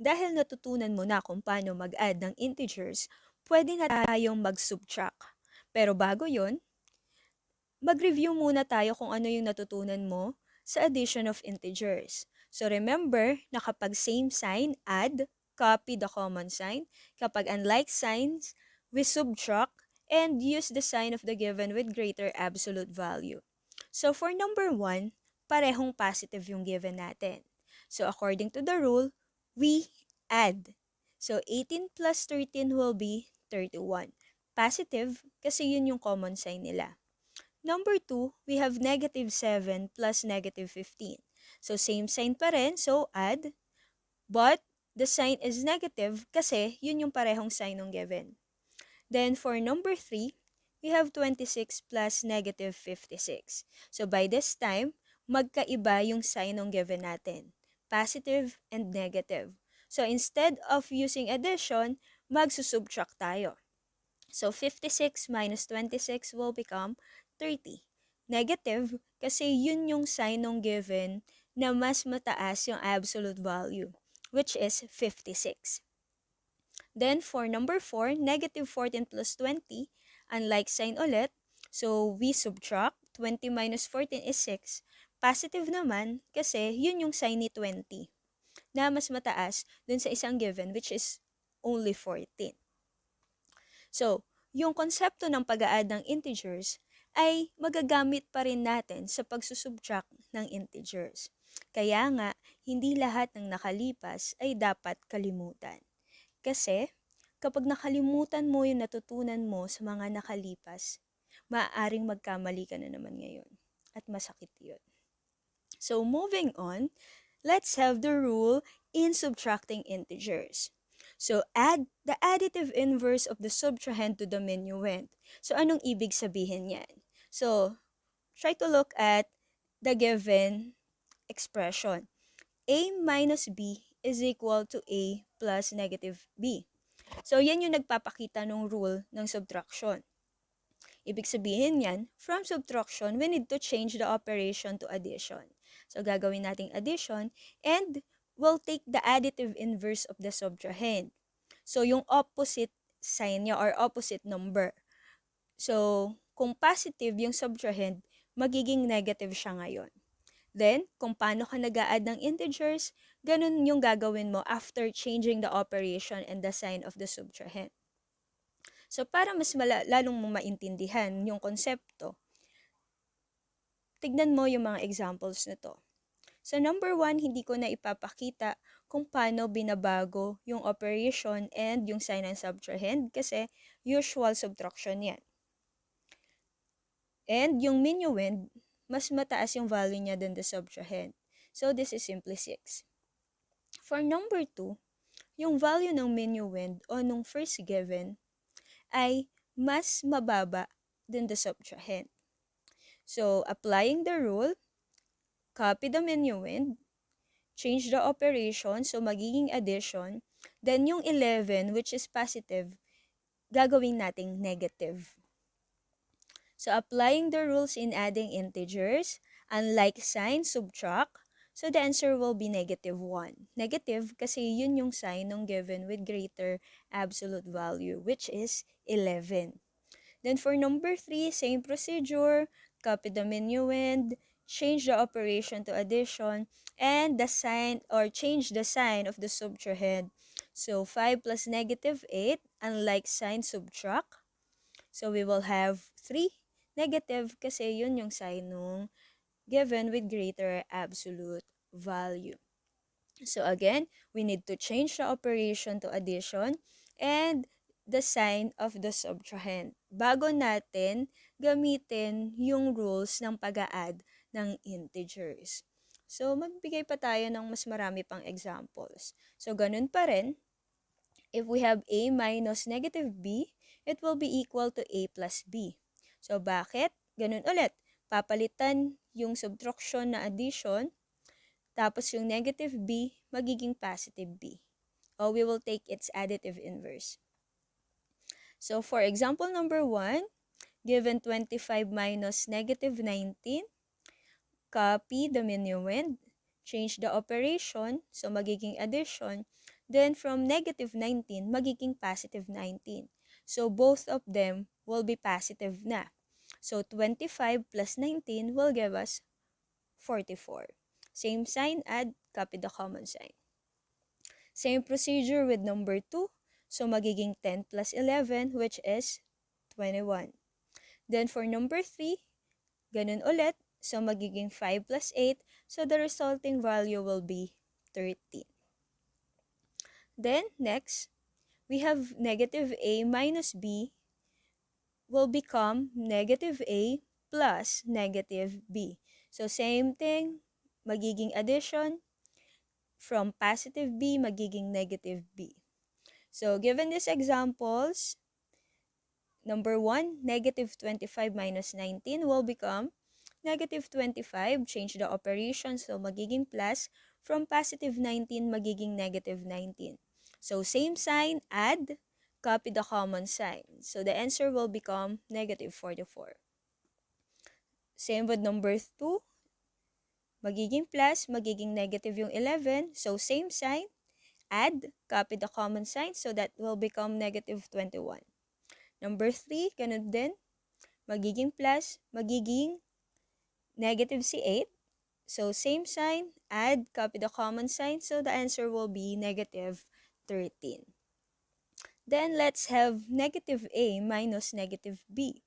dahil natutunan mo na kung paano mag-add ng integers, pwede na tayong mag-subtract. Pero bago yon, mag-review muna tayo kung ano yung natutunan mo sa addition of integers. So remember na kapag same sign, add, copy the common sign. Kapag unlike signs, we subtract and use the sign of the given with greater absolute value. So for number 1, parehong positive yung given natin. So according to the rule, we add. So 18 plus 13 will be 31. Positive kasi yun yung common sign nila. Number 2, we have negative 7 plus negative 15. So same sign pa rin, so add. But the sign is negative kasi yun yung parehong sign ng given. Then for number 3, we have 26 plus negative 56. So by this time, magkaiba yung sign ng given natin. Positive and negative. So instead of using addition, magsusubtract tayo. So 56 minus 26 will become 30. Negative kasi yun yung sign ng given na mas mataas yung absolute value, which is 56. Then for number 4, negative 14 plus 20, unlike sign ulit, so we subtract. 20 minus 14 is 6. Positive naman kasi yun yung sign ni 20 na mas mataas dun sa isang given, which is only 14. So, yung konsepto ng pag-a-add ng integers ay magagamit pa rin natin sa pagsusubtract ng integers. Kaya nga, hindi lahat ng nakalipas ay dapat kalimutan. Kasi, kapag nakalimutan mo yung natutunan mo sa mga nakalipas, maaaring magkamali ka na naman ngayon. At masakit yun. So, moving on, let's have the rule in subtracting integers. So, add the additive inverse of the subtrahend to the minuend. So, anong ibig sabihin yan? So, try to look at the given expression. A minus B is equal to A plus negative B. So, yan yung nagpapakita ng rule ng subtraction. Ibig sabihin yan, from subtraction, we need to change the operation to addition. So, gagawin nating addition and we'll take the additive inverse of the subtrahend. So, yung opposite sign niya or opposite number. So, kung positive yung subtrahend, magiging negative siya ngayon. Then, kung paano ka nag-a-add ng integers, ganun yung gagawin mo after changing the operation and the sign of the subtrahend. So, para mas lalong mo maintindihan yung konsepto, tignan mo yung mga examples nito. So, number 1, hindi ko na ipapakita kung paano binabago yung operation and yung sign ng subtrahend kasi usual subtraction yan. And yung minuend, mas mataas yung value niya than the subtrahend. So, this is simply 6. For number 2, yung value ng minuend o nung first given ay mas mababa than the subtrahend. So, applying the rule, copy the minuend, change the operation, so magiging addition, then yung 11, which is positive, gagawin nating negative. So, applying the rules in adding integers, unlike sign, subtract, so the answer will be negative 1. Negative kasi yun yung sign ng given with greater absolute value, which is 11. Then for number 3, same procedure, copy the minuend, change the operation to addition, and the sign or change the sign of the subtrahend. So 5 plus negative 8, unlike sign subtract. So we will have 3 negative kasi yun yung sign nung given with greater absolute value. So again, we need to change the operation to addition and the sign of the subtrahend bago natin gamitin yung rules ng pag-a-add ng integers. So, magbigay pa tayo ng mas marami pang examples. So, ganun pa rin. If we have A minus negative B, it will be equal to A plus B. So, bakit? Ganun ulit. Papalitan yung subtraction na addition, tapos yung negative B, magiging positive B. Or we will take its additive inverse. So, for example number 1, given 25 minus negative 19, copy the minuend, change the operation, so magiging addition, Then from negative 19, magiging positive 19. So both of them will be positive na. So 25 plus 19 will give us 44. Same sign, add, copy the common sign. Same procedure with number 2. So magiging 10 plus 11, which is 21. Then for number 3, ganun ulit. So magiging 5 plus 8. So the resulting value will be 13. Then next, we have negative a minus b will become negative a plus negative b. So same thing, magiging addition. From positive b, magiging negative b. So given these examples, number 1, negative 25 minus 19 will become negative 25. Change the operation, so magiging plus. From positive 19, magiging negative 19. So same sign, add, copy the common sign. So the answer will become negative 44. Same with number 2, magiging plus, magiging negative yung 11. So same sign, add, copy the common sign, so that will become negative 21. Number 3, ganun din, magiging plus, magiging negative si 8. So same sign, add, copy the common sign, so the answer will be negative 13. Then let's have negative a minus negative b.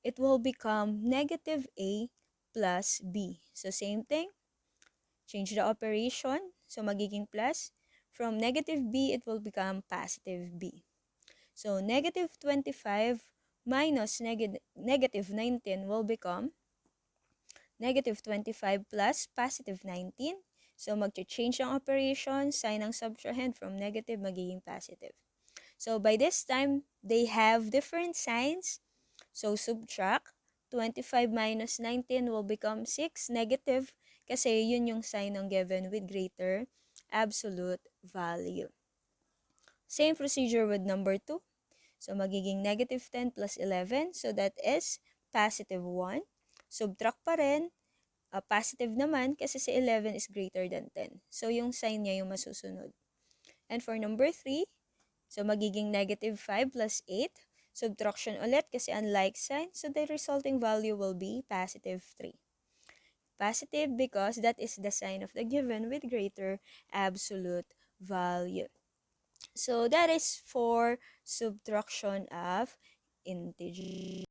It will become negative a plus b. So same thing, change the operation, so magiging plus. From negative b, it will become positive b. So negative 25 minus negative 19 will become negative 25 plus positive 19. So mag-change ang operation, sign ng subtrahend from negative magiging positive. So by this time, they have different signs. So subtract, 25 minus 19 will become 6, negative, kasi yun yung sign ng given with greater absolute value. Same procedure with number 2. So magiging negative 10 plus 11, so that is positive 1. Subtract pa rin, positive naman kasi si 11 is greater than 10. So yung sign niya yung masusunod. And for number 3, so magiging negative 5 plus 8. Subtraction ulit kasi unlike sign, so the resulting value will be positive 3. Positive because that is the sign of the given with greater absolute value. So that is for subtraction of integers.